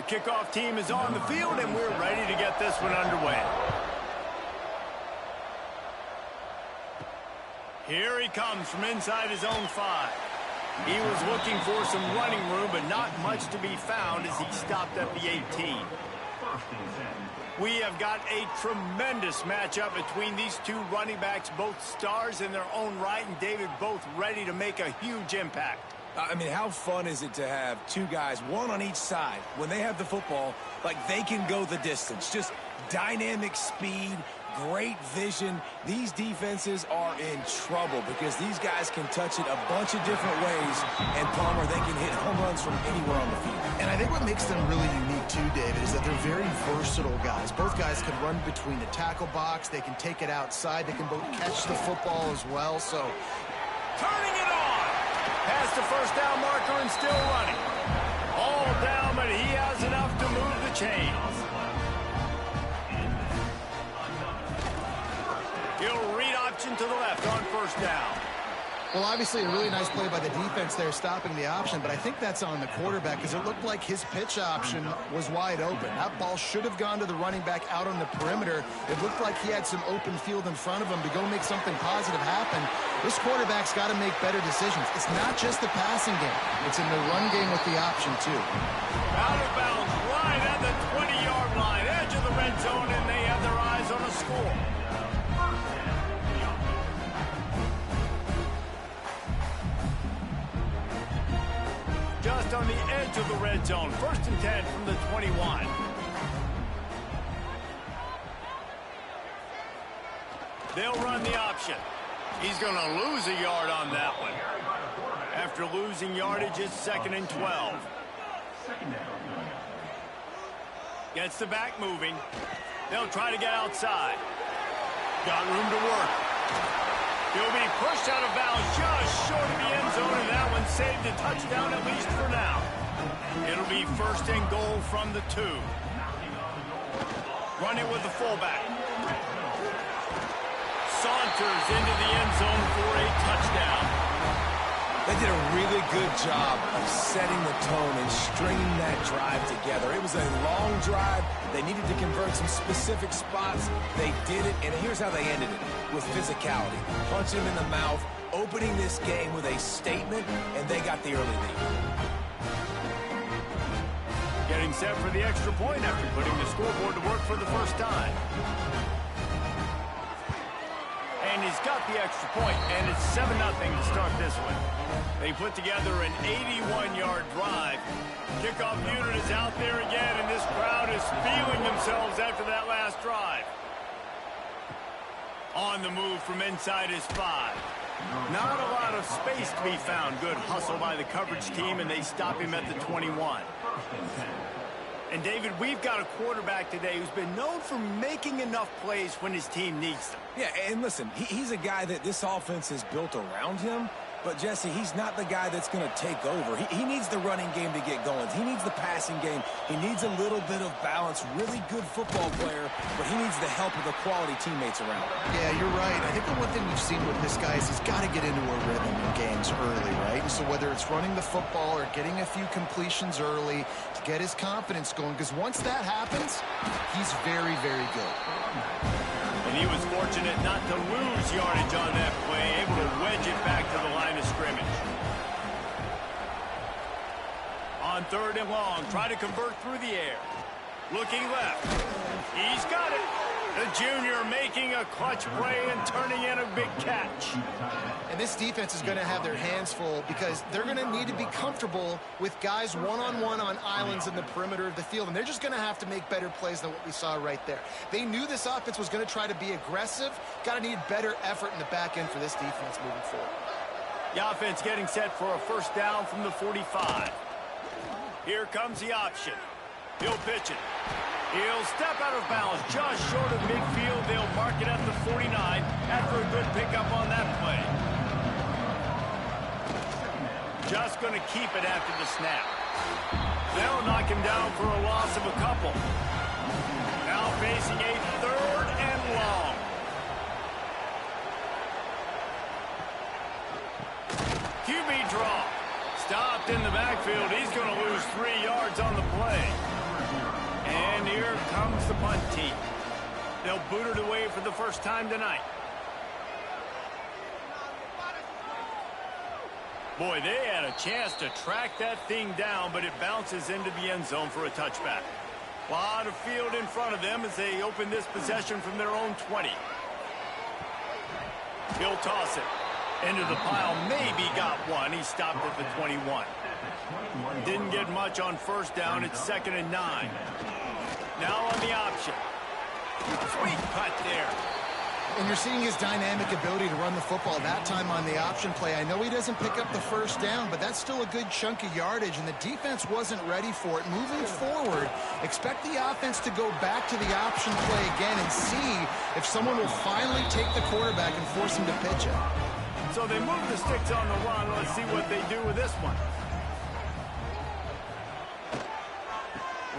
kickoff team is on the field, and we're ready to get this one underway. Here he comes from inside his own 5. He was looking for some running room, but not much to be found as he stopped at the 18. We have got a tremendous matchup between these two running backs, both stars in their own right, and David, both ready to make a huge impact. I mean, how fun is it to have two guys, one on each side, when they have the football, like they can go the distance. Just dynamic speed, great vision. These defenses are in trouble because these guys can touch it a bunch of different ways, and Palmer, they can hit home runs from anywhere on the field. And I think what makes them really unique too, David, is that they're very versatile guys. Both guys can run between the tackle box. They can take it outside. They can both catch the football as well. So turning it on. Past the first down marker and still running. All down, but he has enough to move the chains. He'll read option to the left on first down. Well, obviously a really nice play by the defense there, stopping the option, but I think that's on the quarterback because it looked like his pitch option was wide open. That ball should have gone to the running back out on the perimeter. It looked like he had some open field in front of him to go make something positive happen. This quarterback's got to make better decisions. It's not just the passing game. It's in the run game with the option, too. Out of bounds, right at the 20-yard line, edge of the red zone, and they have their eyes on a score. Just on the edge of the red zone. 1st and 10 from the 21. They'll run the option. He's going to lose a yard on that one. After losing yardage, it's 2nd and 12. Gets the back moving. They'll try to get outside. Got room to work. He'll be pushed out of bounds just short of the end zone, and that one saved a touchdown at least for now. It'll be 1st and goal from the 2. Run it with the fullback. Saunters into the end zone for a touchdown. They did a really good job of setting the tone and stringing that drive together. It was a long drive. They needed to convert some specific spots. They did it, and here's how they ended it, with physicality. Punching him in the mouth, opening this game with a statement, and they got the early lead. Getting set for the extra point after putting the scoreboard to work for the first time. And he's got the extra point, and it's 7-0 to start this one. They put together an 81-yard drive. Kickoff unit is out there again, and this crowd is feeling themselves after that last drive. On the move from inside his 5. Not a lot of space to be found. Good hustle by the coverage team, and they stop him at the 21. And, David, we've got a quarterback today who's been known for making enough plays when his team needs them. Yeah, and listen, he's a guy that this offense is built around him. But, Jesse, he's not the guy that's going to take over. He needs the running game to get going. He needs the passing game. He needs a little bit of balance. Really good football player, but he needs the help of the quality teammates around him. Yeah, you're right. I think the one thing we've seen with this guy is he's got to get into a rhythm in games early, right? And so whether it's running the football or getting a few completions early to get his confidence going, because once that happens, he's very, very good. And he was fortunate not to lose yardage on that play, able to wedge it back to the line of scrimmage. On 3rd and long, try to convert through the air. Looking left. He's got it. The junior making a clutch play and turning in a big catch. And this defense is going to have their hands full because they're going to need to be comfortable with guys one-on-one on islands in the perimeter of the field. And they're just going to have to make better plays than what we saw right there. They knew this offense was going to try to be aggressive. Got to need better effort in the back end for this defense moving forward. The offense getting set for a 1st down from the 45. Here comes the option. He'll pitch it. He'll step out of bounds just short of midfield. They'll mark it at the 49 after a good pickup on that play. Just going to keep it after the snap. They'll knock him down for a loss of a couple. Now facing a 3rd and long. QB draw. Stopped in the backfield. He's going to lose 3 yards on the play. And here comes the punt team. They'll boot it away for the first time tonight. Boy, they had a chance to track that thing down, but it bounces into the end zone for a touchback. A lot of field in front of them as they open this possession from their own 20. He'll toss it into the pile. Maybe got one. He stopped at the 21. Didn't get much on first down. It's 2nd and 9. Now on the option. Sweet cut there. And you're seeing his dynamic ability to run the football. That time on the option play, I know he doesn't pick up the first down, but that's still a good chunk of yardage, and the defense wasn't ready for it. Moving forward, expect the offense to go back to the option play again and see if someone will finally take the quarterback and force him to pitch it. So they move the sticks on the run. Let's see what they do with this one.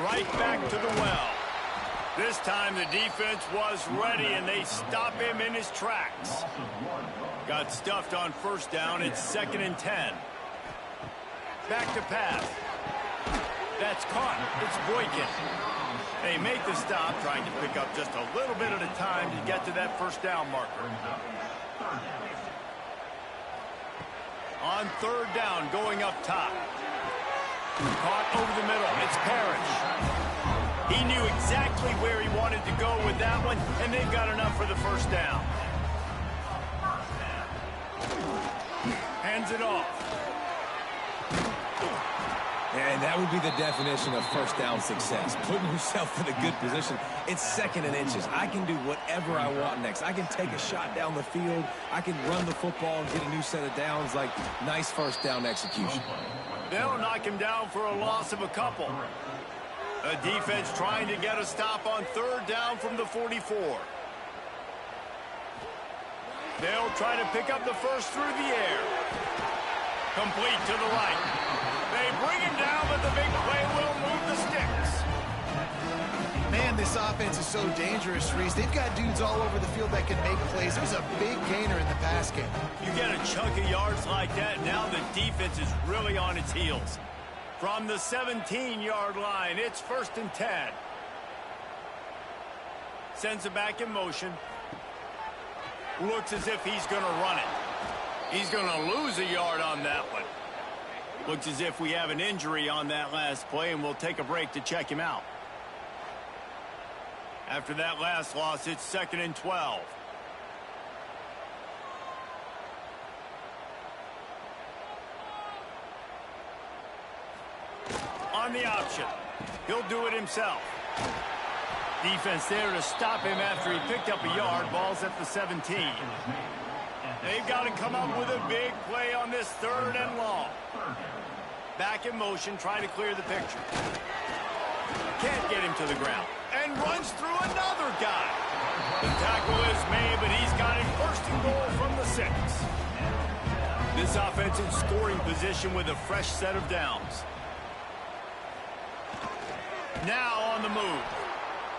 Right back to the well. This time the defense was ready, and they stop him in his tracks. Got stuffed on first down. It's 2nd and 10. Back to pass. That's caught. It's Boykin. They make the stop, trying to pick up just a little bit at a time to get to that first down marker. On 3rd down, going up top. Caught over the middle. It's Parrish. He knew exactly where he wanted to go with that one, and they've got enough for the first down. Hands it off. And that would be the definition of first down success. Putting yourself in a good position. It's 2nd and inches. I can do whatever I want next. I can take a shot down the field. I can run the football and get a new set of downs. Like, nice first down execution. They'll knock him down for a loss of a couple. A defense trying to get a stop on 3rd down from the 44. They'll try to pick up the first through the air. Complete to the right. They bring him down, but the big play will move the sticks. Man, this offense is so dangerous, Reese. They've got dudes all over the field that can make plays. There's a big gainer in the pass game. You get a chunk of yards like that, now the defense is really on its heels. From the 17-yard line, it's 1st and 10. Sends it back in motion. Looks as if he's going to run it. He's going to lose a yard on that one. Looks as if we have an injury on that last play, and we'll take a break to check him out. After that last loss, it's 2nd and 12. On the option. He'll do it himself. Defense there to stop him after he picked up a yard. Ball's at the 17. They've got to come up with a big play on this 3rd and long. Back in motion, trying to clear the picture. Can't get him to the ground. And runs through another guy. The tackle is made, but he's got it 1st and goal from the 6. This offense in scoring position with a fresh set of downs. Now on the move.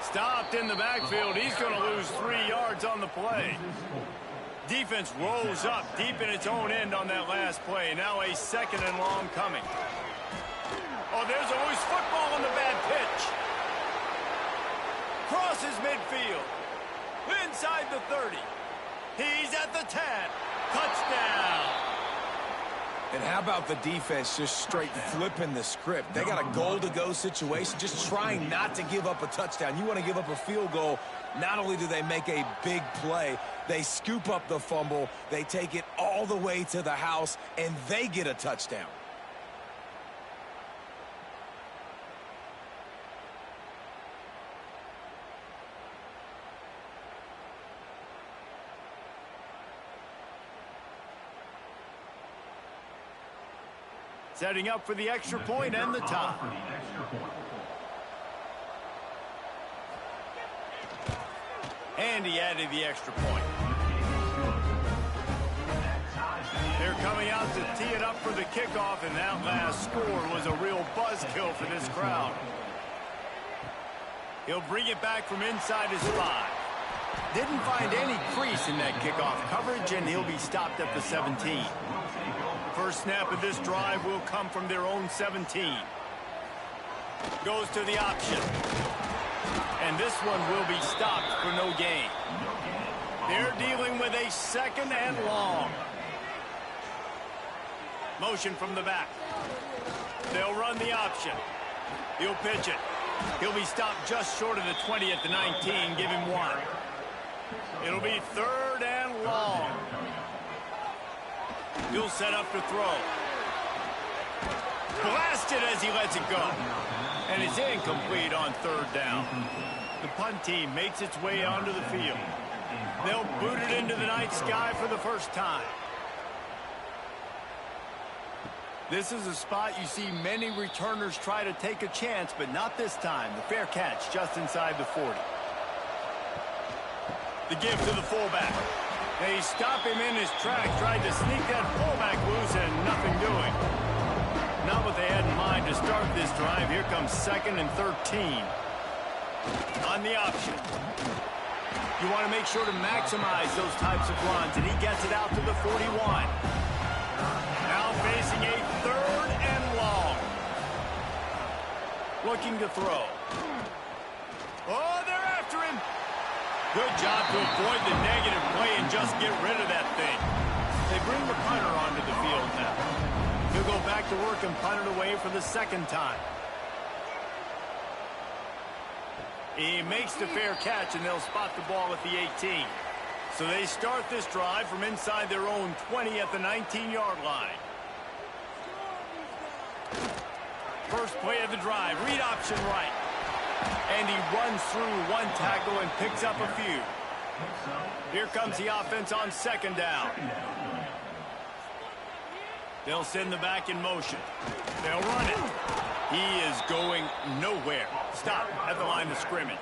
Stopped in the backfield. He's going to lose 3 yards on the play. Defense rolls up deep in its own end on that last play. Now a 2nd and long coming. Oh, there's a loose football on the bad pitch. Crosses midfield. Inside the 30. He's at the 10. Touchdown. And how about the defense just straight flipping the script? They got a goal-to-go situation, just trying not to give up a touchdown. You want to give up a field goal, not only do they make a big play, they scoop up the fumble, they take it all the way to the house, and they get a touchdown. Setting up for the extra point and the tie. And he added the extra point. They're coming out to tee it up for the kickoff, and that last score was a real buzzkill for this crowd. He'll bring it back from inside his 5. Didn't find any crease in that kickoff coverage, and he'll be stopped at the 17. First snap of this drive will come from their own 17. Goes to the option. And this one will be stopped for no gain. They're dealing with a 2nd and long. Motion from the back. They'll run the option. He'll pitch it. He'll be stopped just short of the 20 at the 19. Give him 1. It'll be 3rd and long. He'll set up to throw. Blasted as he lets it go. And it's incomplete on 3rd down. The punt team makes its way onto the field. They'll boot it into the night sky for the first time. This is a spot you see many returners try to take a chance, but not this time. The fair catch just inside the 40. The give to the fullback. They stop him in his tracks, tried to sneak that fullback loose, and nothing doing. Not what they had in mind to start this drive. Here comes 2nd and 13. On the option. You want to make sure to maximize those types of runs, and he gets it out to the 41. Now facing a 3rd and long. Looking to throw. Oh, they're after him. Good job to avoid the negative play and just get rid of that thing. They bring the punter onto the field now. He'll go back to work and punt it away for the 2nd time. He makes the fair catch, and they'll spot the ball at the 18. So they start this drive from inside their own 20 at the 19-yard line. First play of the drive, read option right. And he runs through 1 tackle and picks up a few. Here comes the offense on 2nd down. They'll send the back in motion. They'll run it. He is going nowhere. Stop at the line of scrimmage.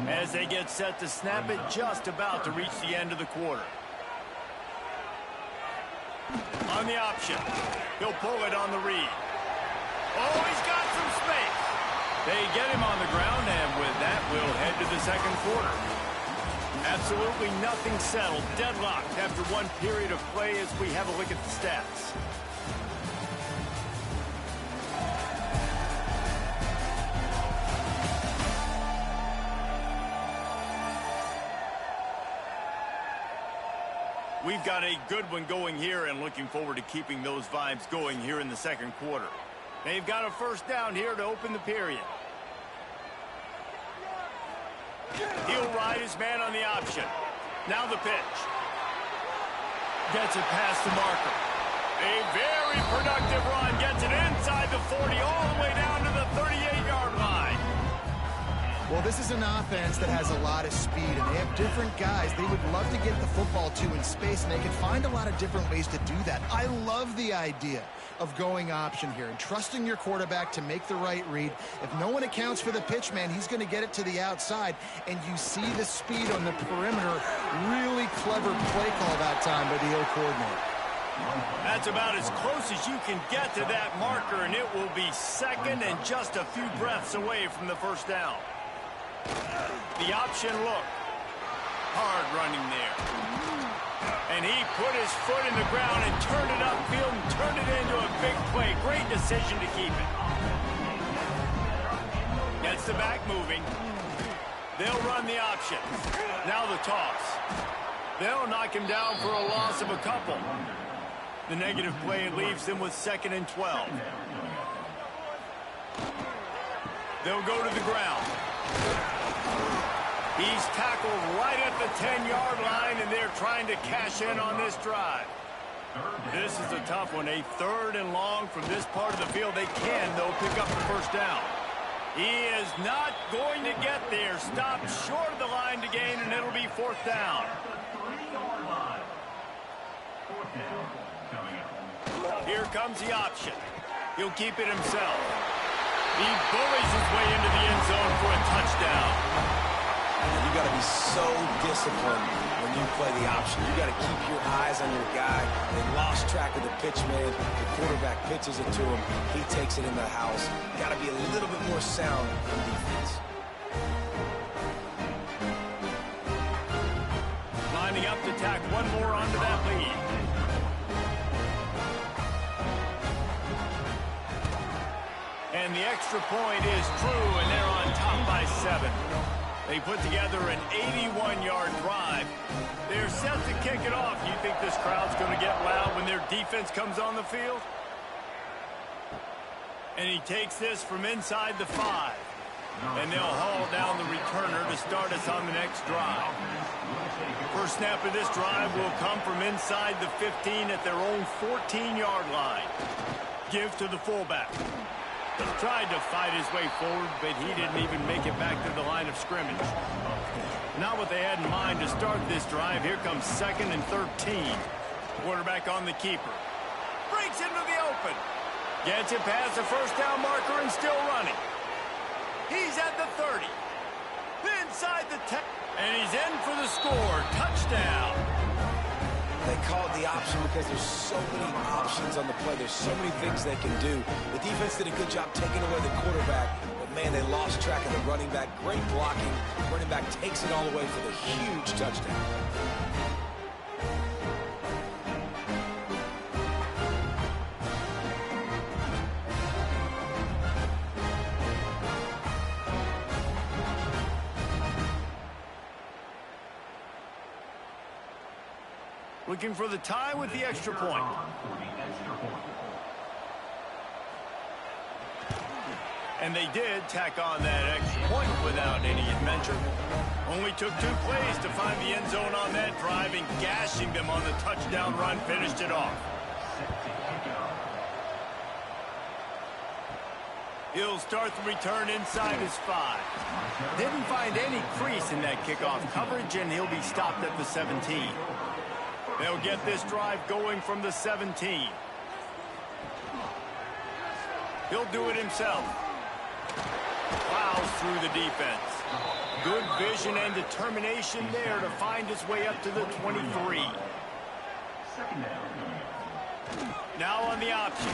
As they get set to snap it, just about to reach the end of the quarter. On the option. He'll pull it on the read. Oh, he's got some space. They get him on the ground, and with that, we'll head to the 2nd quarter. Absolutely nothing settled. Deadlocked after 1 period of play as we have a look at the stats. We've got a good one going here, and looking forward to keeping those vibes going here in the 2nd quarter. They've got a 1st down here to open the period. He'll ride his man on the option. Now the pitch. Gets it past the marker. A very productive run. Gets it inside the 40 all the way down to the 38-yard line. Well, this is an offense that has a lot of speed, and they have different guys they would love to get the football to in space, and they can find a lot of different ways to do that. I love the idea of going option here and trusting your quarterback to make the right read. If no one accounts for the pitch, man, he's going to get it to the outside, and you see the speed on the perimeter. Really clever play call that time by the O-coordinator. That's about as close as you can get to that marker, and it will be 2nd and just a few breaths away from the 1st down. The option look. Hard running there. And he put his foot in the ground and turned it upfield and turned it into a big play. Great decision to keep it. Gets the back moving. They'll run the option. Now the toss. They'll knock him down for a loss of a couple. The negative play leaves them with 2nd and 12. They'll go to the ground. He's tackled right at the 10-yard line, and they're trying to cash in on this drive. This is a tough one. A 3rd and long from this part of the field. They can, though, pick up the 1st down. He is not going to get there. Stopped short of the line to gain, and it'll be 4th down. Here comes the option. He'll keep it himself. He bullies his way into the end zone for a touchdown. You got to be so disciplined when you play the option. You got to keep your eyes on your guy. They lost track of the pitch man. The quarterback pitches it to him. He takes it in the house. Got to be a little bit more sound on defense. Lining up to tack one more onto that lead. And And the extra point is true, and they're on top by 7. They put together an 81-yard drive. They're set to kick it off. You think this crowd's going to get loud when their defense comes on the field? And he takes this from inside the 5. And they'll haul down the returner to start us on the next drive. First snap of this drive will come from inside the 15 at their own 14-yard line. Give to the fullback. He tried to fight his way forward, but he didn't even make it back to the line of scrimmage. Not what they had in mind to start this drive. Here comes 2nd and 13. Quarterback on the keeper. Breaks into the open. Gets it past the first down marker and still running. He's at the 30. Inside the 10. And he's in for the score. Touchdown. They call it the option because there's so many options on the play. There's so many things they can do. The defense did a good job taking away the quarterback. But, man, they lost track of the running back. Great blocking. Running back takes it all the way for the huge touchdown. Looking for the tie with the extra point. And they did tack on that extra point without any adventure. Only took 2 plays to find the end zone on that drive, and gashing them on the touchdown run finished it off. He'll start the return inside his 5. Didn't find any crease in that kickoff coverage, and he'll be stopped at the 17. They'll get this drive going from the 17. He'll do it himself. Plows through the defense. Good vision and determination there to find his way up to the 23. Now on the option.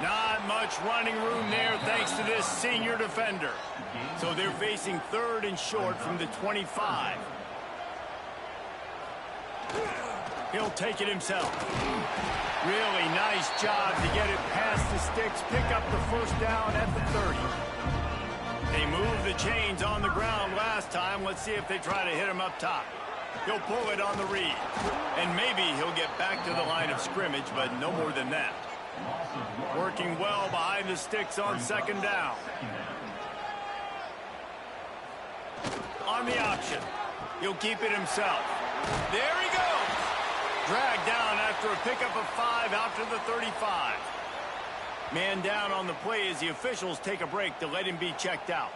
Not much running room there thanks to this senior defender. So they're facing 3rd and short from the 25. He'll take it himself. Really nice job to get it past the sticks, pick up the first down at the 30. They moved the chains on the ground last time. Let's see if they try to hit him up top. He'll pull it on the read. And maybe he'll get back to the line of scrimmage, but no more than that. Working well behind the sticks on 2nd down. On the option. He'll keep it himself. There he goes. Dragged down after a pickup of 5 out to the 35. Man down on the play as the officials take a break to let him be checked out.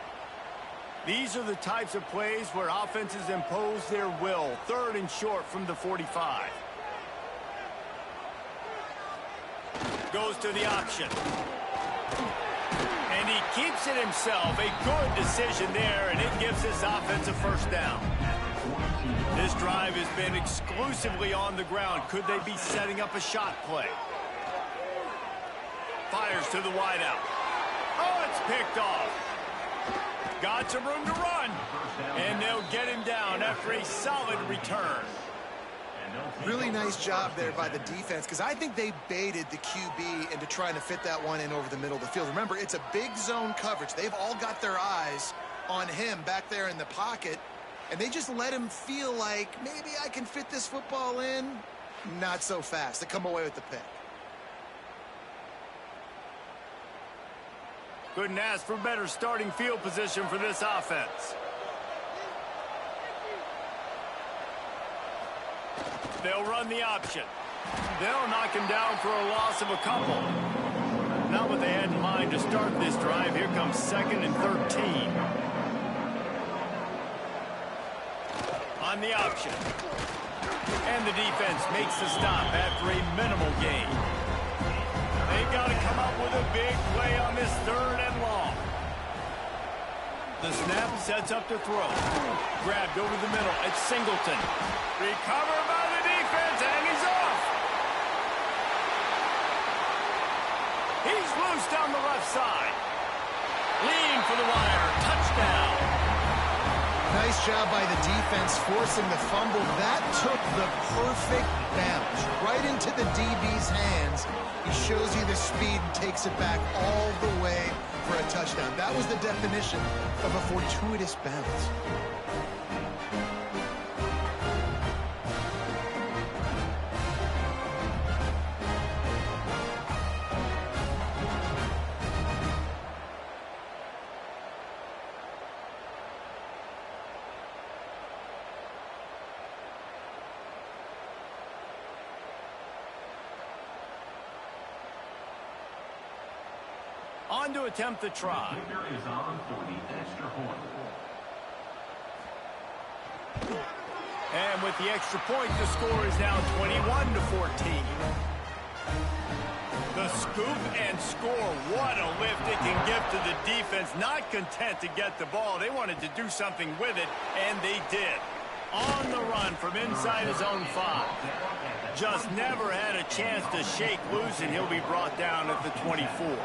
These are the types of plays where offenses impose their will. 3rd and short from the 45. Goes to the option. And he keeps it himself. A good decision there, and it gives this offense a first down. This drive has been exclusively on the ground. Could they be setting up a shot play? Fires to the wideout. Oh, it's picked off. Got some room to run. And they'll get him down after a solid return. Really nice job there by the defense, because I think they baited the QB into trying to fit that one in over the middle of the field. Remember, it's a big zone coverage. They've all got their eyes on him back there in the pocket. And they just let him feel like, maybe I can fit this football in. Not so fast. They come away with the pick. Couldn't ask for better starting field position for this offense. They'll run the option. They'll knock him down for a loss of a couple. Not what they had in mind to start this drive. Here comes 2nd and 13. On the option. And the defense makes the stop after a minimal gain. They've got to come up with a big play on this 3rd and long. The snap sets up to throw. Grabbed over the middle. It's Singleton. Recovered by the defense, and he's off. He's loose down the left side. Lean for the wire. Touchdown. Nice job by the defense forcing the fumble. That took the perfect bounce right into the DB's hands. He shows you the speed and takes it back all the way for a touchdown. That was the definition of a fortuitous bounce. On to attempt the try. Is on for the extra point. And with the extra point, the score is now 21-14. The scoop and score. What a lift it can give to the defense. Not content to get the ball. They wanted to do something with it, and they did. On the run from inside his own 5. Just never had a chance to shake loose, and he'll be brought down at the 24.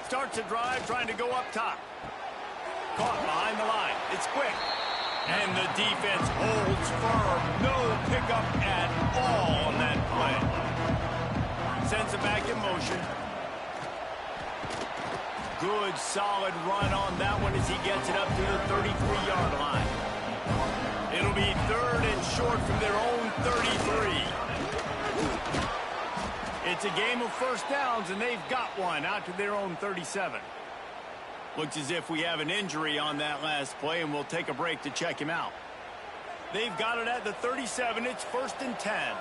Starts a drive trying to go up top. Caught behind the line. It's quick. And the defense holds firm. No pickup at all on that play. Sends it back in motion. Good, solid run on that one as he gets it up to the 33-yard line. It'll be 3rd and short from their own 33. It's a game of first downs, and they've got one out to their own 37. Looks as if we have an injury on that last play, and we'll take a break to check him out. They've got it at the 37. It's 1st and 10.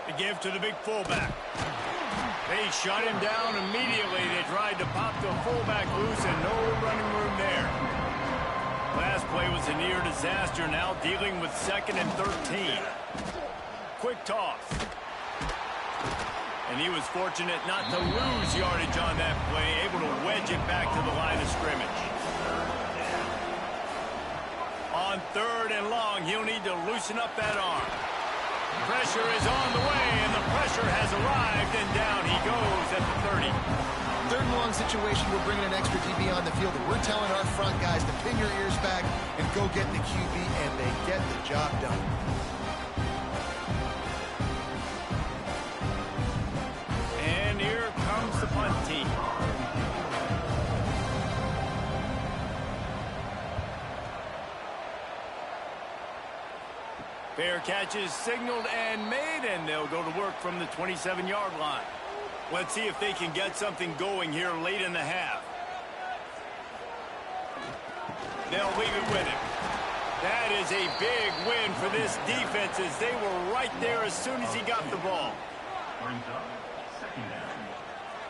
The give to the big fullback. They shut him down immediately. They tried to pop the fullback loose, and no running room there. Last play was a near disaster, now dealing with 2nd and 13. Quick toss. And he was fortunate not to lose yardage on that play, able to wedge it back to the line of scrimmage. On 3rd and long, he'll need to loosen up that arm. Pressure is on the way, and the pressure has arrived, and down he goes at the 30. 3rd and long situation, we're bringing an extra DB on the field, and we're telling our front guys to pin your ears back and go get the QB, and they get the job done. And here comes the punt team. Fair catch is signaled and made, and they'll go to work from the 27-yard line. Let's see if they can get something going here late in the half. They'll leave it with him. That is a big win for this defense as they were right there as soon as he got the ball.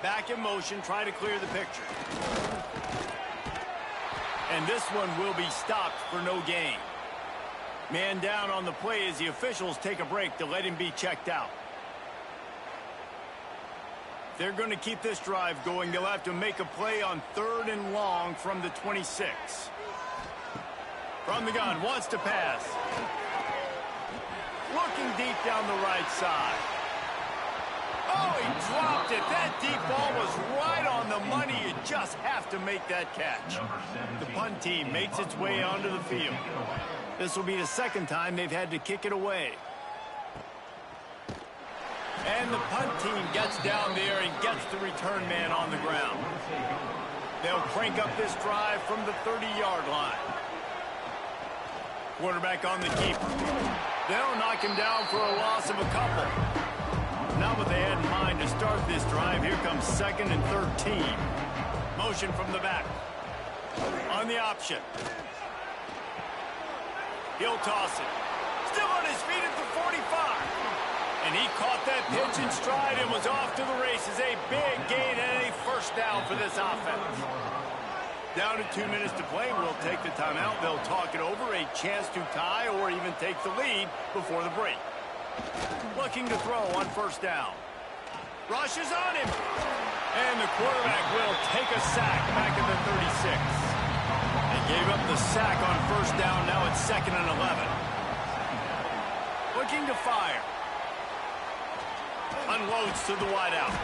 Back in motion, try to clear the picture. And this one will be stopped for no gain. Man down on the play as the officials take a break to let him be checked out. They're going to keep this drive going. They'll have to make a play on 3rd and long from the 26. From the gun, wants to pass. Looking deep down the right side. Oh, he dropped it. That deep ball was right on the money. You just have to make that catch. The punt team makes its way onto the field. This will be the 2nd time they've had to kick it away. And the punt team gets down there and gets the return man on the ground. They'll crank up this drive from the 30-yard line. Quarterback on the keeper. They'll knock him down for a loss of a couple. Not what they had in mind to start this drive. Here comes 2nd and 13. Motion from the back. On the option. He'll toss it. Still on his feet at the 45. And he caught that pitch in stride and was off to the races. A big gain and a 1st down for this offense. Down to 2 minutes to play. We'll take the timeout. They'll talk it over. A chance to tie or even take the lead before the break. Looking to throw on 1st down. Rushes on him. And the quarterback will take a sack back at the 36. They gave up the sack on 1st down. Now it's 2nd and 11. Looking to fire. Unloads to the wideout.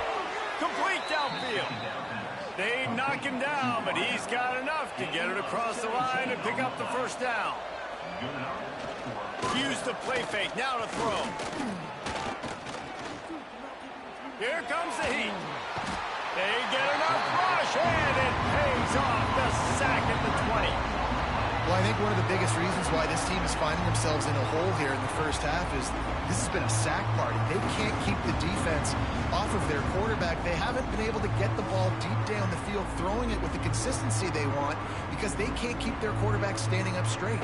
Complete downfield. They knock him down, but he's got enough to get it across the line and pick up the first down. Use the play fake. Now to throw. Here comes the heat. They get enough rush, and it pays off. The sack at the 20. Well, I think one of the biggest reasons why this team is finding themselves in a hole here in the first half is this has been a sack party. They can't keep the defense off of their quarterback. They haven't been able to get the ball deep down the field, throwing it with the consistency they want because they can't keep their quarterback standing up straight.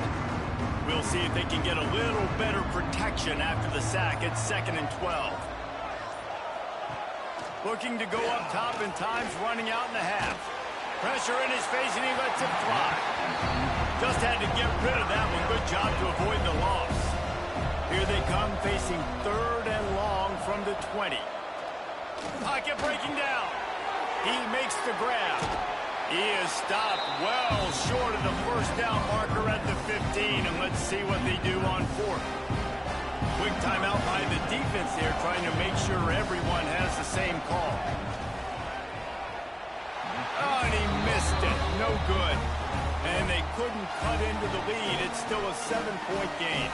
We'll see if they can get a little better protection after the sack at 2nd and 12. Looking to go up top, and time's running out in the half. Pressure in his face, and he lets it fly. Just had to get rid of that one. Good job to avoid the loss. Here they come, facing 3rd and long from the 20. Pocket breaking down. He makes the grab. He is stopped well short of the first down marker at the 15, and let's see what they do on 4th. Quick timeout by the defense there, trying to make sure everyone has the same call. Oh, and he missed it. No good. And they couldn't cut into the lead. It's still a 7-point game.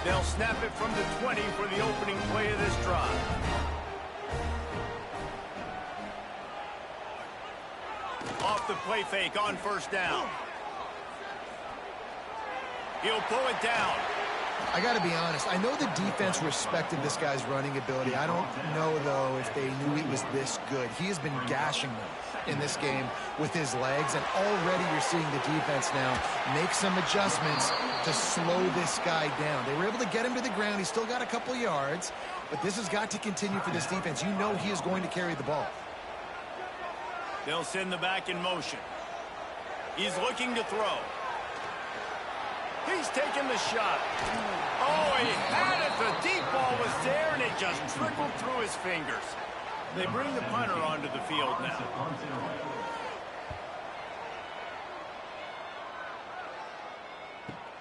They'll snap it from the 20 for the opening play of this drive. Off the play fake on first down. He'll pull it down. I got to be honest. I know the defense respected this guy's running ability. I don't know, though, if they knew he was this good. He has been gashing them in this game with his legs, and already you're seeing the defense now make some adjustments to slow this guy down. They were able to get him to the ground. He's still got a couple yards, but this has got to continue for this defense. You know he is going to carry the ball. They'll send the back in motion. He's looking to throw. He's taking the shot. Oh, he had it. The deep ball was there, and it just trickled through his fingers. They bring the punter onto the field now.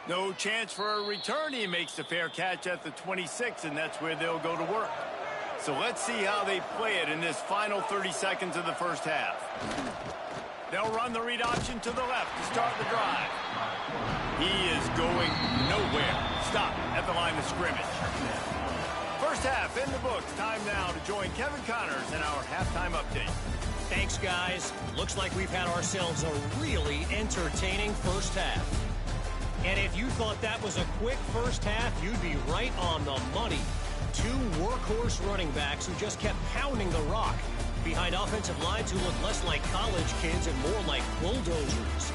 No chance for a return. He makes the fair catch at the 26, and that's where they'll go to work. So let's see how they play it in this final 30 seconds of the first half. They'll run the read option to the left to start the drive. He is going nowhere. Stop at the line of scrimmage. First half in the books. Time now to join Kevin Connors in our halftime update. Thanks, guys. Looks like we've had ourselves a really entertaining first half. And if you thought that was a quick first half, you'd be right on the money. 2 workhorse running backs who just kept pounding the rock behind offensive lines who look less like college kids and more like bulldozers.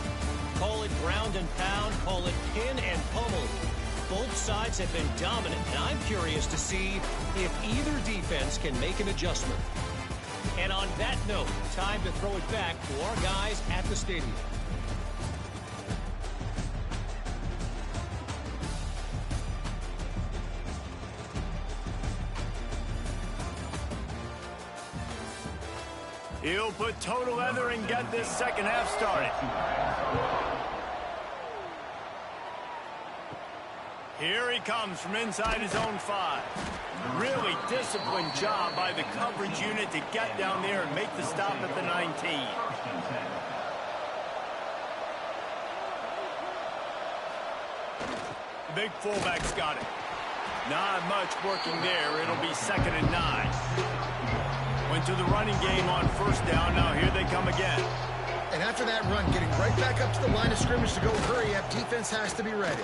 Call it ground and pound, call it pin and pummel. Both sides have been dominant, and I'm curious to see if either defense can make an adjustment. And on that note, time to throw it back to our guys at the stadium. He'll put total leather and get this second half started. Here he comes from inside his own 5. Really disciplined job by the coverage unit to get down there and make the stop at the 19. The big fullback's got it. Not much working there. It'll be 2nd and 9. Went to the running game on first down. Now here they come again. And after that run, getting right back up to the line of scrimmage to go hurry up, defense has to be ready.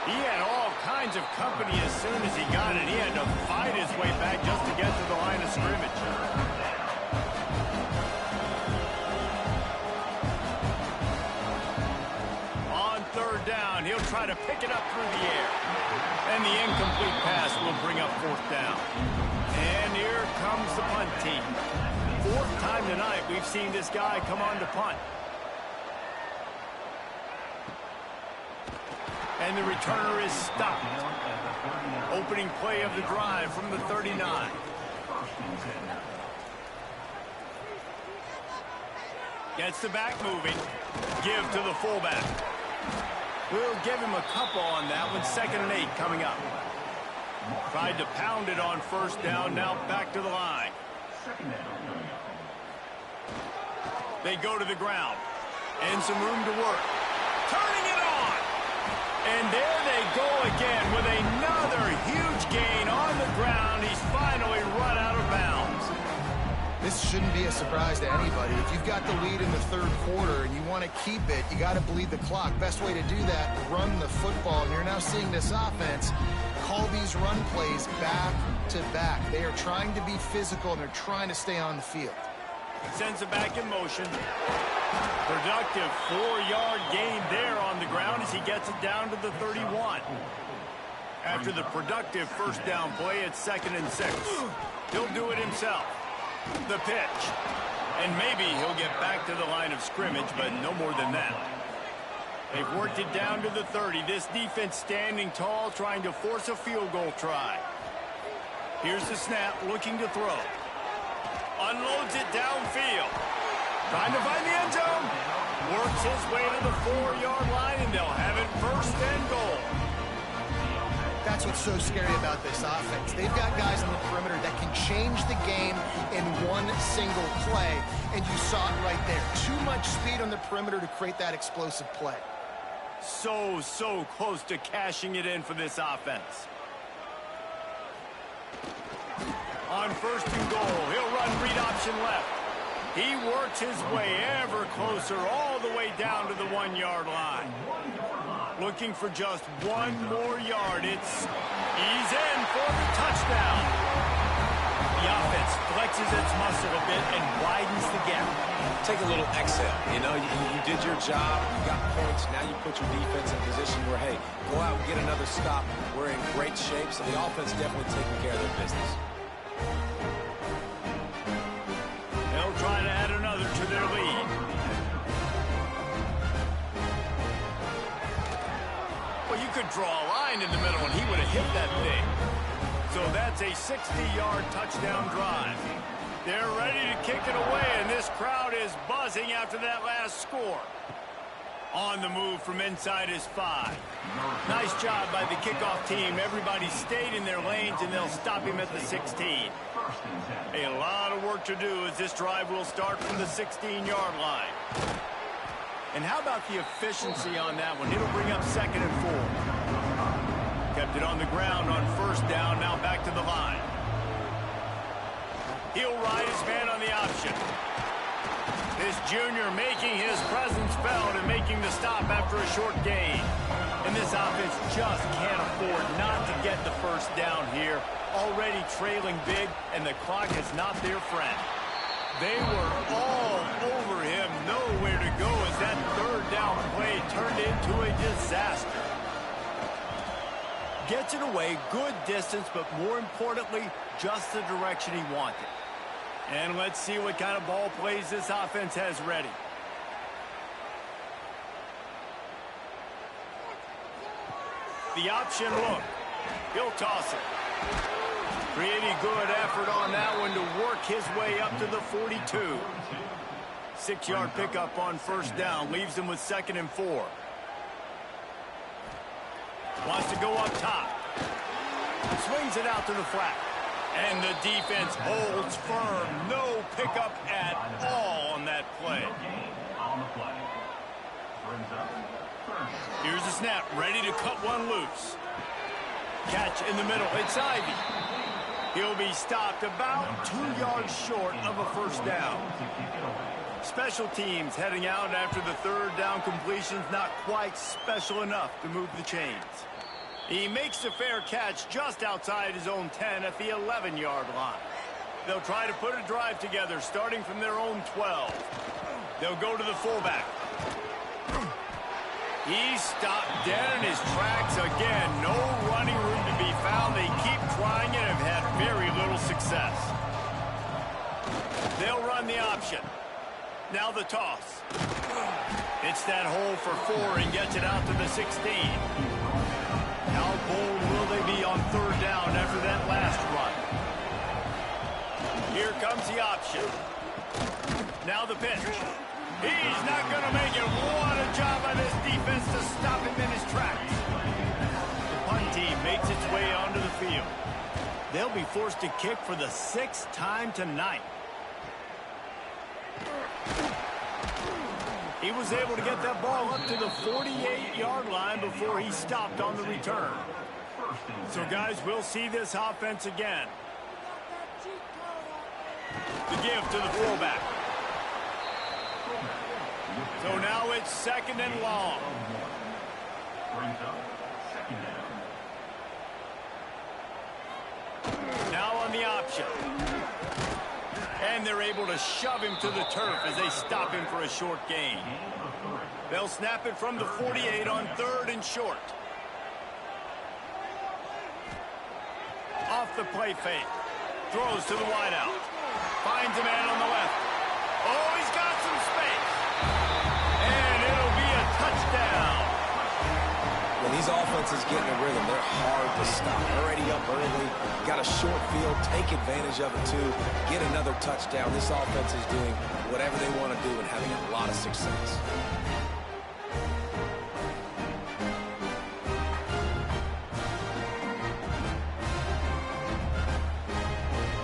He had all kinds of company as soon as he got it. He had to fight his way back just to get to the line of scrimmage. On 3rd down, he'll try to pick it up through the air. And the incomplete pass will bring up 4th down. And here comes the punt team. 4th time tonight we've seen this guy come on to punt. And the returner is stopped. Opening play of the drive from the 39. Gets the back moving. Give to the fullback. We'll give him a couple on that one. 2nd and 8 coming up. Tried to pound it on 1st down. Now back to the line. They go to the ground. And some room to work. Turning it on. And there they go again with another huge gain on the ground. He's finally run out of bounds. This shouldn't be a surprise to anybody. If you've got the lead in the 3rd quarter and you want to keep it, you got to bleed the clock. Best way to do that, run the football. And you're now seeing this offense call these run plays back to back. They are trying to be physical, and they're trying to stay on the field. Sends it back in motion. Productive 4-yard gain there on the ground as he gets it down to the 31. After the productive 1st down play, it's 2nd and 6. He'll do it himself. The pitch. And maybe he'll get back to the line of scrimmage, but no more than that. They've worked it down to the 30. This defense standing tall, trying to force a field goal try. Here's the snap, looking to throw. Unloads it downfield. Trying to find the end zone. Works his way to the 4-yard line, and they'll have it 1st and goal. That's what's so scary about this offense. They've got guys on the perimeter that can change the game in one single play, and you saw it right there. Too much speed on the perimeter to create that explosive play. So close to cashing it in for this offense. On 1st and goal, he'll run read option left. He works his way ever closer all the way down to the 1-yard line. Looking for just one more yard. He's in for the touchdown. The offense flexes its muscle a bit and widens the gap. Take a little exhale. You know, you did your job. You got points. Now you put your defense in a position where, hey, go out and get another stop. We're in great shape, so the offense definitely taking care of their business. They'll try to add another to their lead. Well, you could draw a line in the middle, and he would have hit that thing. So that's a 60-yard touchdown drive. They're ready to kick it away, and this crowd is buzzing after that last score. On the move from inside his 5. Nice job by the kickoff team. Everybody stayed in their lanes, and they'll stop him at the 16. A lot of work to do as this drive will start from the 16-yard line. And how about the efficiency on that one? It'll bring up 2nd and 4. Kept it on the ground on 1st down, now back to the line. He'll ride his man on the option. This junior making his presence felt and making the stop after a short gain. And this offense just can't afford not to get the 1st down here. Already trailing big, and the clock is not their friend. They were all over him, nowhere to go as that 3rd down play turned into a disaster. Gets it away, good distance, but more importantly, just the direction he wanted. And let's see what kind of ball plays this offense has ready. The option look. He'll toss it. Pretty good effort on that one to work his way up to the 42. 6-yard pickup on 1st down. Leaves him with 2nd and 4. Wants to go up top. Swings it out to the flat. And the defense holds firm. No pickup at all on that play. Here's the snap. Ready to cut one loose. Catch in the middle. It's Ivy. He'll be stopped about 2 yards short of a 1st down. Special teams heading out after the 3rd down completion's not quite special enough to move the chains. He makes the fair catch just outside his own 10 at the 11-yard line. They'll try to put a drive together starting from their own 12. They'll go to the fullback. He's stopped dead in his tracks again. No running room to be found. They keep trying and have had very little success. They'll run the option. Now the toss. It's that hole for 4 and gets it out to the 16. How bold will they be on 3rd down after that last run? Here comes the option. Now the pitch. He's not going to make it. What a job by this defense to stop him in his tracks. The punt team makes its way onto the field. They'll be forced to kick for the 6th time tonight. He was able to get that ball up to the 48-yard line before he stopped on the return. So, guys, we'll see this offense again. The give to the fullback. So now it's 2nd and long. Now on the option. And they're able to shove him to the turf as they stop him for a short gain. They'll snap it from the 48 on 3rd and short. Off the play fake. Throws to the wideout. Finds a man on the left. Oh, he's got some space. And it'll be a touchdown. When these offenses get in a rhythm, they're hard to stop. Already up early, got a short field, take advantage of it too, get another touchdown. This offense is doing whatever they want to do and having a lot of success.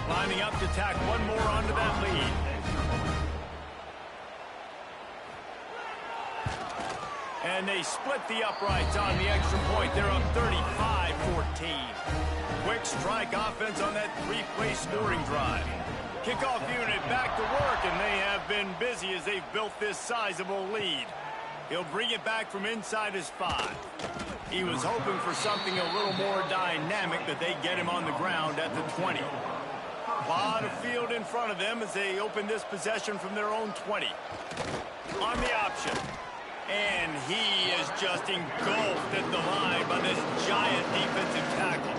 Lining up to tack one more onto that lead. And they split the uprights on the extra point. They're up 35-14. Quick strike offense on that 3-play scoring drive. Kickoff unit back to work, and they have been busy as they've built this sizable lead. He'll bring it back from inside his 5. He was hoping for something a little more dynamic, but they get him on the ground at the 20. A lot of field in front of them as they open this possession from their own 20. On the option. And he is just engulfed at the line by this giant defensive tackle.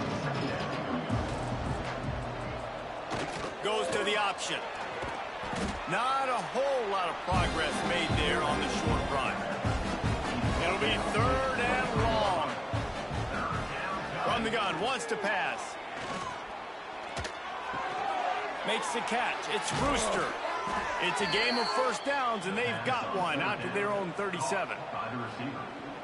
Goes to the option. Not a whole lot of progress made there on the short run. It'll be 3rd and long. From the gun, wants to pass. Makes the catch. It's Brewster. It's a game of first downs, and they've got one out to their own 37.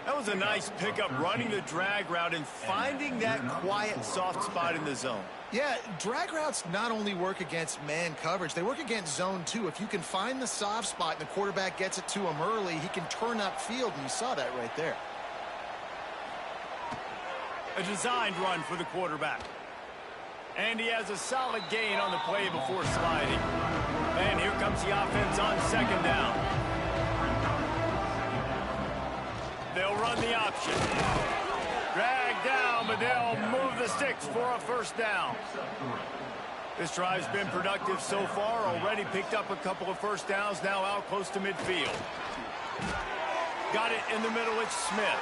That was a nice pickup, running the drag route and finding that quiet, soft spot in the zone. Yeah, drag routes not only work against man coverage, they work against zone too. If you can find the soft spot and the quarterback gets it to him early, he can turn upfield, and you saw that right there. A designed run for the quarterback. And he has a solid gain on the play before sliding. And here comes the offense on 2nd down. They'll run the option. Drag down, but they'll move the sticks for a first down. This drive's been productive so far. Already picked up a couple of first downs, now out close to midfield. Got it in the middle, it's Smith.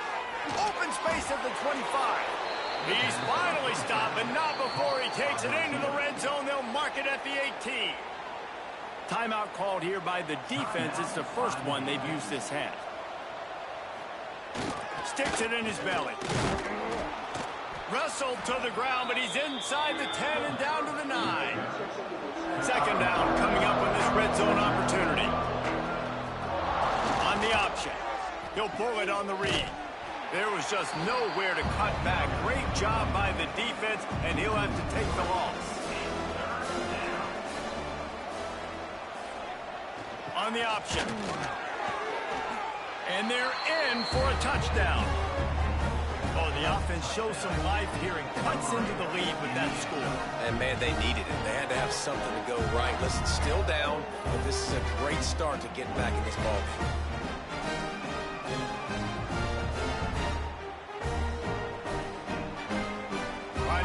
Open space at the 25. He's finally stopped, but not before he takes it into the red zone. They'll mark it at the 18. Timeout called here by the defense. It's the first one they've used this half. Sticks it in his belly. Wrestled to the ground, but he's inside the 10 and down to the 9. 2nd down coming up on this red zone opportunity. On the option. He'll pull it on the read. There was just nowhere to cut back. Great job by the defense, and he'll have to take the loss. On the option. And they're in for a touchdown. Oh, the offense shows some life here and cuts into the lead with that score. And, man, they needed it. They had to have something to go right. Listen, still down, but this is a great start to getting back in this ballgame.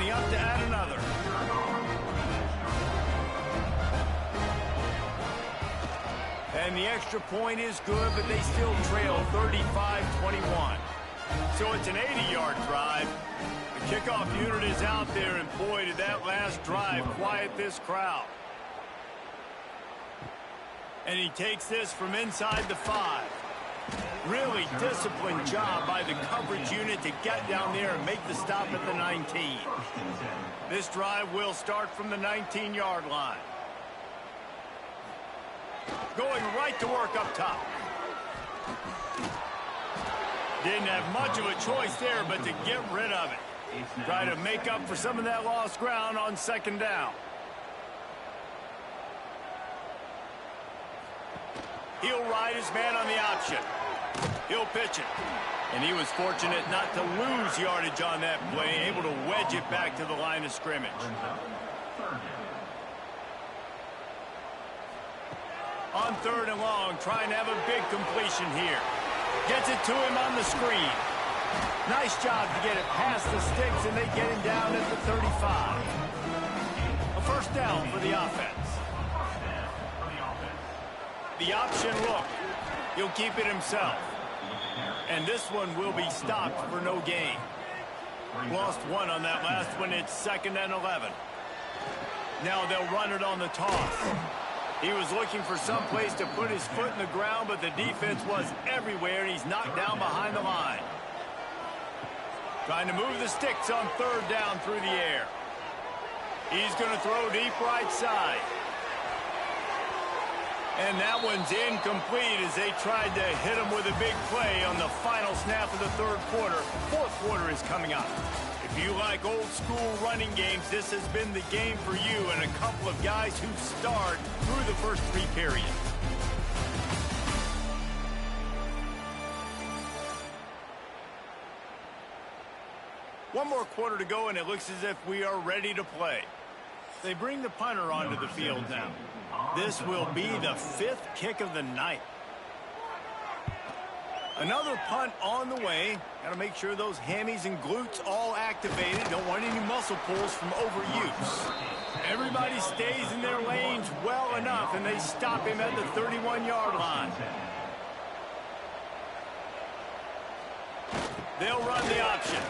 Up to add another. And the extra point is good, but they still trail 35-21. So it's an 80-yard drive. The kickoff unit is out there, and boy, did that last drive quiet this crowd. And he takes this from inside the 5. Really disciplined job by the coverage unit to get down there and make the stop at the 19. This drive will start from the 19-yard line. Going right to work up top. Didn't have much of a choice there, but to get rid of it. Try to make up for some of that lost ground on second down. He'll ride his man on the option. He'll pitch it. And he was fortunate not to lose yardage on that play, able to wedge it back to the line of scrimmage. On third and long, trying to have a big completion here. Gets it to him on the screen. Nice job to get it past the sticks, and they get him down at the 35. A first down for the offense. The option look. He'll keep it himself. And this one will be stopped for no gain. Lost one on that last one. It's 2nd and 11. Now they'll run it on the toss. He was looking for some place to put his foot in the ground, but the defense was everywhere, and he's knocked down behind the line. Trying to move the sticks on third down through the air. He's going to throw deep right side. And that one's incomplete as they tried to hit him with a big play on the final snap of the third quarter. Fourth quarter is coming up. If you like old school running games, this has been the game for you and a couple of guys who starred through the first 3 periods. One more quarter to go, and it looks as if we are ready to play. They bring the punter onto the field now. This will be the 5th kick of the night. Another punt on the way. Got to make sure those hammies and glutes all activated. Don't want any muscle pulls from overuse. Everybody stays in their lanes well enough, and they stop him at the 31-yard line. They'll run the option.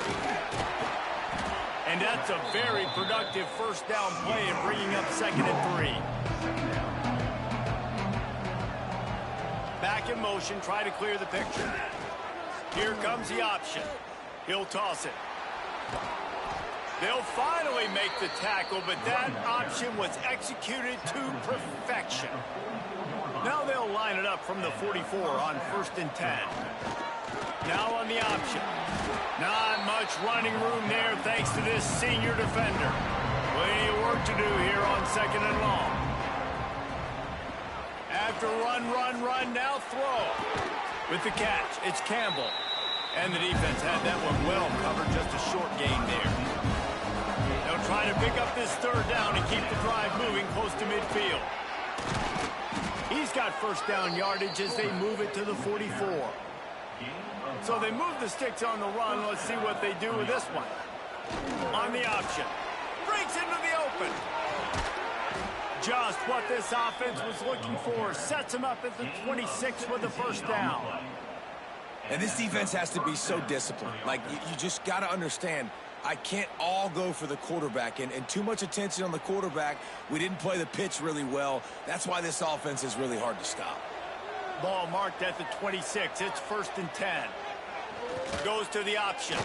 And that's a very productive first down play and bringing up 2nd and 3. Back in motion, try to clear the picture. Here comes the option. He'll toss it. They'll finally make the tackle, but that option was executed to perfection. Now they'll line it up from the 44 on 1st and 10. Now on the option. Not much running room there thanks to this senior defender. Plenty of work to do here on 2nd and long. After run, now throw. With the catch, it's Campbell. And the defense had that one well covered, just a short gain there. They'll try to pick up this third down and keep the drive moving close to midfield. He's got first down yardage as they move it to the 44. So they move the sticks on the run. Let's see what they do with this one. On the option. Breaks into the open. Just what this offense was looking for. Sets him up at the 26 with the first down. And this defense has to be so disciplined. Like, you just got to understand, I can't all go for the quarterback. And too much attention on the quarterback. We didn't play the pitch really well. That's why this offense is really hard to stop. Ball marked at the 26. It's 1st and 10. Goes to the option.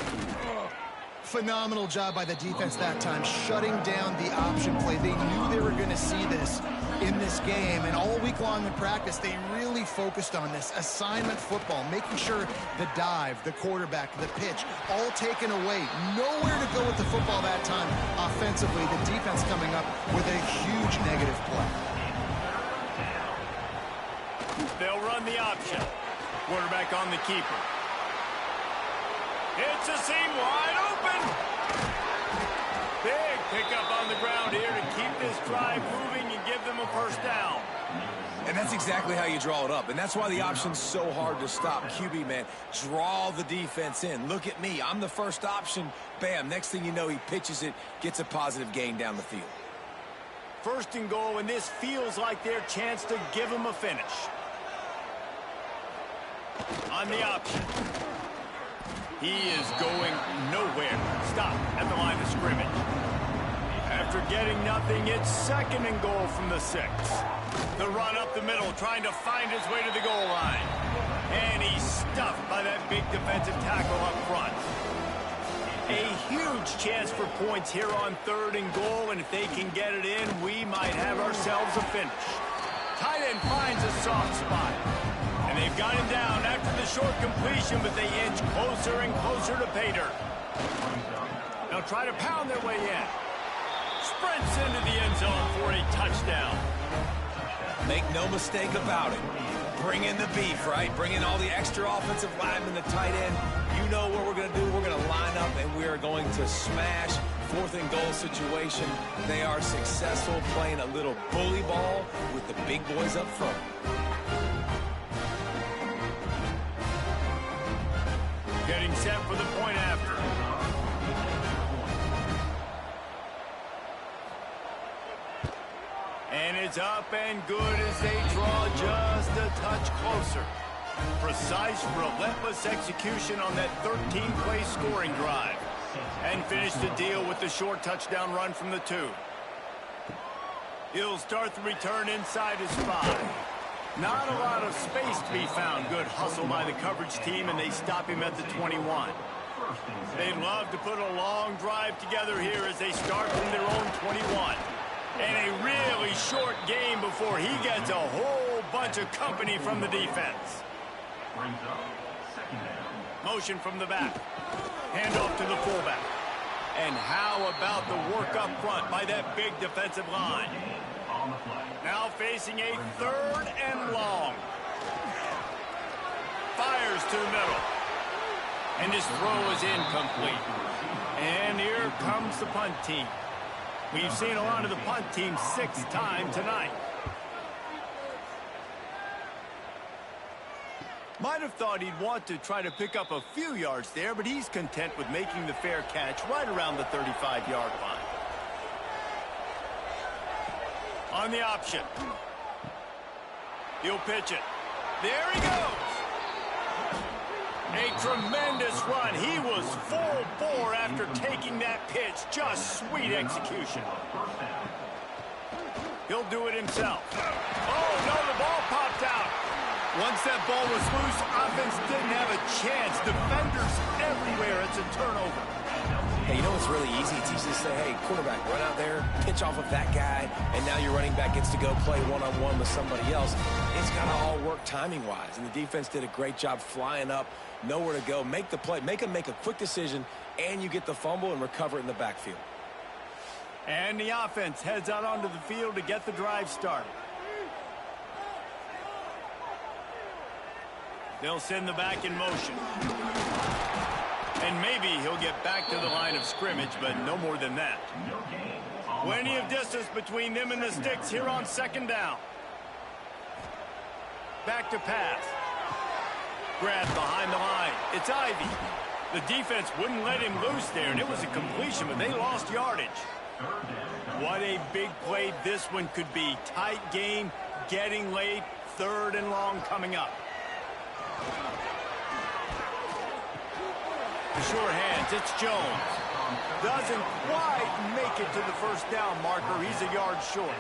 Phenomenal job by the defense that time, shutting down the option play. They knew they were going to see this in this game, and all week long in practice, they really focused on this assignment football, making sure the dive, the quarterback, the pitch, all taken away. Nowhere to go with the football that time offensively. The defense coming up with a huge negative play. They'll run the option. Quarterback on the keeper. It's a seam wide open. Big pickup on the ground here to keep this drive moving and give them a first down. And that's exactly how you draw it up. And that's why the option's so hard to stop. QB, man, draw the defense in. Look at me. I'm the first option. Bam. Next thing you know, he pitches it, gets a positive gain down the field. 1st and goal, and this feels like their chance to give them a finish. On the option. He is going nowhere. Stop at the line of scrimmage. After getting nothing, it's 2nd and goal from the 6. The run up the middle, trying to find his way to the goal line. And he's stuffed by that big defensive tackle up front. A huge chance for points here on 3rd and goal, and if they can get it in, we might have ourselves a finish. Tied and finds a soft spot. And they've got him down after the short completion, but they inch closer and closer to pay dirt. They'll try to pound their way in. Sprints into the end zone for a touchdown. Make no mistake about it. Bring in the beef, right? Bring in all the extra offensive linemen, the tight end. You know what we're going to do. We're going to line up, and we are going to smash. 4th and goal situation. They are successful playing a little bully ball with the big boys up front. Getting set for the point after. And it's up and good as they draw just a touch closer. Precise, relentless execution on that 13-play scoring drive. And finish the deal with the short touchdown run from the 2. He'll start the return inside his 5. Not a lot of space to be found. Good hustle by the coverage team, and they stop him at the 21. They'd love to put a long drive together here as they start from their own 21. And a really short game before he gets a whole bunch of company from the defense. Motion from the back. Handoff to the fullback. And how about the work up front by that big defensive line? Now facing a 3rd and long. Fires to the middle. And his throw is incomplete. And here comes the punt team. We've seen a lot of the punt team 6 times tonight. Might have thought he'd want to try to pick up a few yards there, but he's content with making the fair catch right around the 35-yard line. On the option. He'll pitch it. There he goes. A tremendous run. He was full bore after taking that pitch. Just sweet execution. He'll do it himself. Oh, no, the ball popped out. Once that ball was loose, offense didn't have a chance. Defenders everywhere. It's a turnover. Hey, you know what's really easy? It's easy to say, hey, quarterback, run out there, pitch off of that guy, and now your running back gets to go play one-on-one with somebody else. It's got to all work timing-wise, and the defense did a great job flying up, nowhere to go, make the play, make them make a quick decision, and you get the fumble and recover it in the backfield. And the offense heads out onto the field to get the drive started. They'll send the back in motion. And maybe he'll get back to the line of scrimmage, but no more than that. Plenty of distance between them and the sticks here on 2nd down. Back to pass. Grab behind the line. It's Ivy. The defense wouldn't let him loose there, and it was a completion, but they lost yardage. What a big play this one could be. Tight game, getting late, 3rd and long coming up. The short hands, it's Jones. Doesn't quite make it to the 1st down marker. He's a yard short.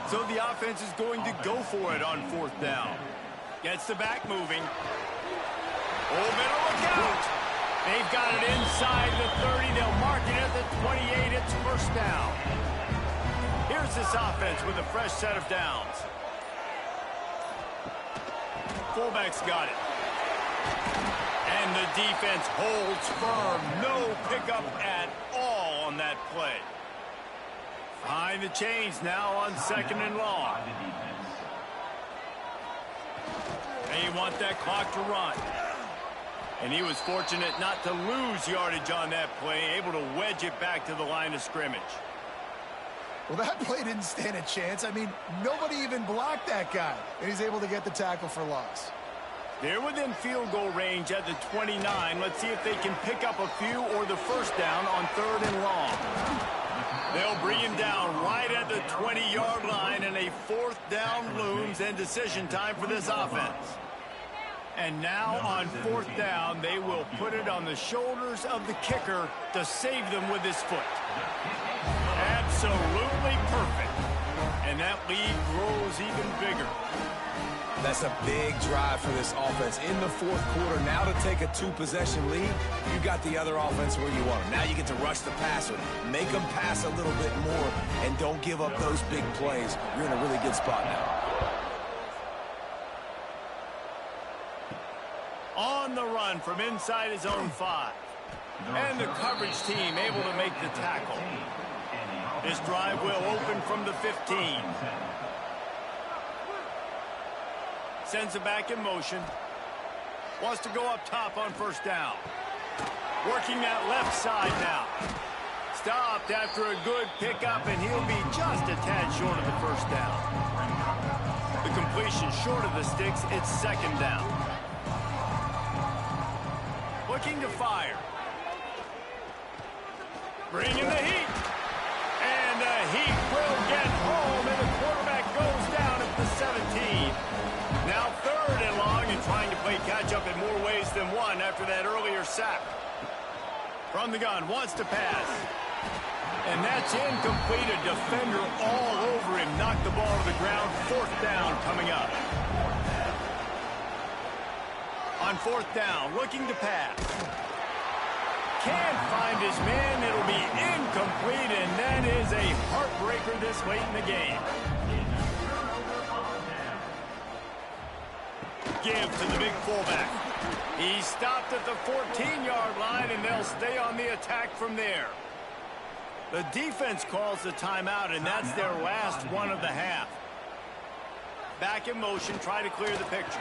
So the offense is going to go for it on 4th down. Gets the back moving. Oh, better look out. They've got it inside the 30. They'll mark it at the 28. It's 1st down. Here's this offense with a fresh set of downs. Fullback's got it. And the defense holds firm. No pickup at all on that play. Behind the chains now on 2nd and long. They want that clock to run. And he was fortunate not to lose yardage on that play, able to wedge it back to the line of scrimmage. Well, that play didn't stand a chance. I mean, nobody even blocked that guy, and he's able to get the tackle for loss. They're within field goal range at the 29. Let's see if they can pick up a few or the 1st down on 3rd and long. They'll bring him down right at the 20-yard line, and a 4th down looms and decision time for this offense. And now on 4th down, they will put it on the shoulders of the kicker to save them with his foot. Absolutely perfect. And that lead grows even bigger. That's a big drive for this offense in the 4th quarter. Now to take a 2-possession lead, you got the other offense where you want them. Now you get to rush the passer, make them pass a little bit more, and don't give up those big plays. You're in a really good spot now. On the run from inside his own 5. And the coverage team able to make the tackle. This drive will open from the 15. Sends it back in motion. Wants to go up top on first down. Working that left side now. Stopped after a good pickup, and he'll be just a tad short of the first down. The completion short of the sticks, it's second down. Looking to fire. Bringing the heat. And the heat will get home, and the quarterback goes down at the 17. Now third and long, and trying to play catch-up in more ways than one after that earlier sack. From the gun, wants to pass. And that's incomplete. A defender all over him. Knocked the ball to the ground. Fourth down coming up. On fourth down, looking to pass. Can't find his man. It'll be incomplete, and that is a heartbreaker this late in the game. Give to the big fullback. He stopped at the 14-yard line, and they'll stay on the attack from there. The defense calls the timeout, and that's their last one of the half. Back in motion, try to clear the picture.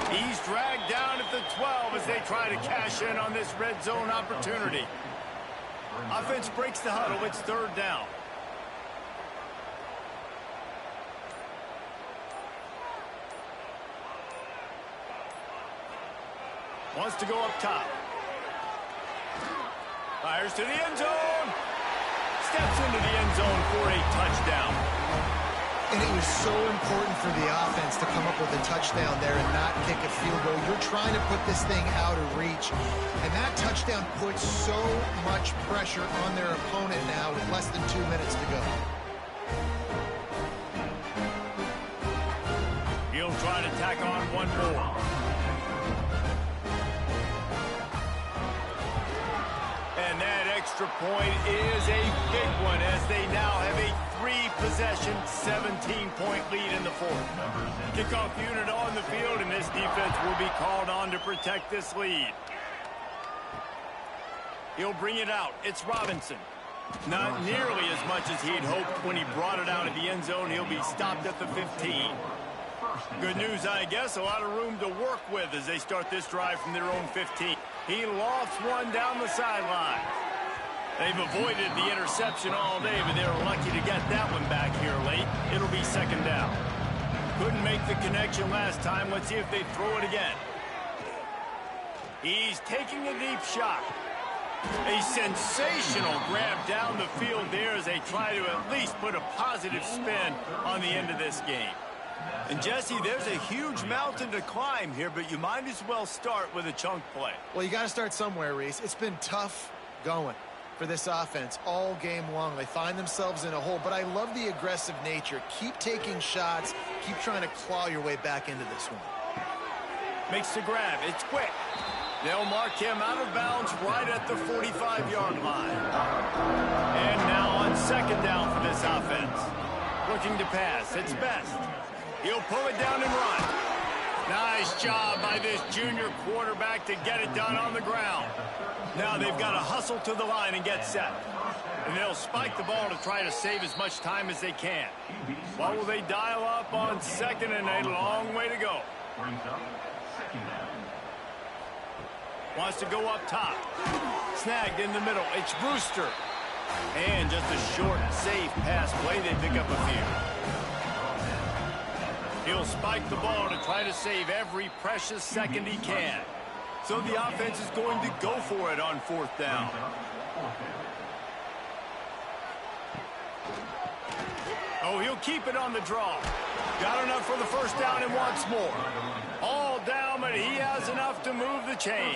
He's dragged down at the 12 as they try to cash in on this red zone opportunity. Offense breaks the huddle. It's third down. Wants to go up top. Fires to the end zone. Steps into the end zone for a touchdown. And it was so important for the offense to come up with a touchdown there and not kick a field goal. You're trying to put this thing out of reach. And that touchdown puts so much pressure on their opponent now with less than 2 minutes to go. He'll try to tack on one more. And that extra point is a big one as they now have a 3-possession, 17-point lead in the fourth. Kickoff unit on the field, and this defense will be called on to protect this lead. He'll bring it out. It's Robinson. Not nearly as much as he'd hoped when he brought it out of the end zone. He'll be stopped at the 15. Good news, I guess. A lot of room to work with as they start this drive from their own 15. He lofts one down the sideline. They've avoided the interception all day, but they were lucky to get that one back here late. It'll be second down. Couldn't make the connection last time. Let's see if they throw it again. He's taking a deep shot. A sensational grab down the field there as they try to at least put a positive spin on the end of this game. And, Jesse, there's a huge mountain to climb here, but you might as well start with a chunk play. Well, you got to start somewhere, Reese. It's been tough going for this offense all game long. They find themselves in a hole, but I love the aggressive nature. Keep taking shots. Keep trying to claw your way back into this one. Makes the grab. It's quick. They'll mark him out of bounds right at the 45-yard line. And now on second down for this offense. Looking to pass. It's Best. He'll pull it down and run. Nice job by this junior quarterback to get it done on the ground. Now they've got to hustle to the line and get set. And they'll spike the ball to try to save as much time as they can. What will they dial up on second and a long way to go? Wants to go up top. Snagged in the middle. It's Brewster. And just a short, safe pass play. They pick up a few. He'll spike the ball to try to save every precious second he can. So the offense is going to go for it on fourth down. Oh, he'll keep it on the draw. Got enough for the first down and wants more. All down, but he has enough to move the chains.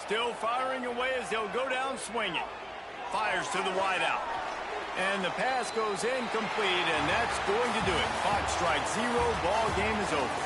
Still firing away as they'll go down swinging. Fires to the wideout. And the pass goes incomplete, and that's going to do it. Clock strikes 0. Ball game is over.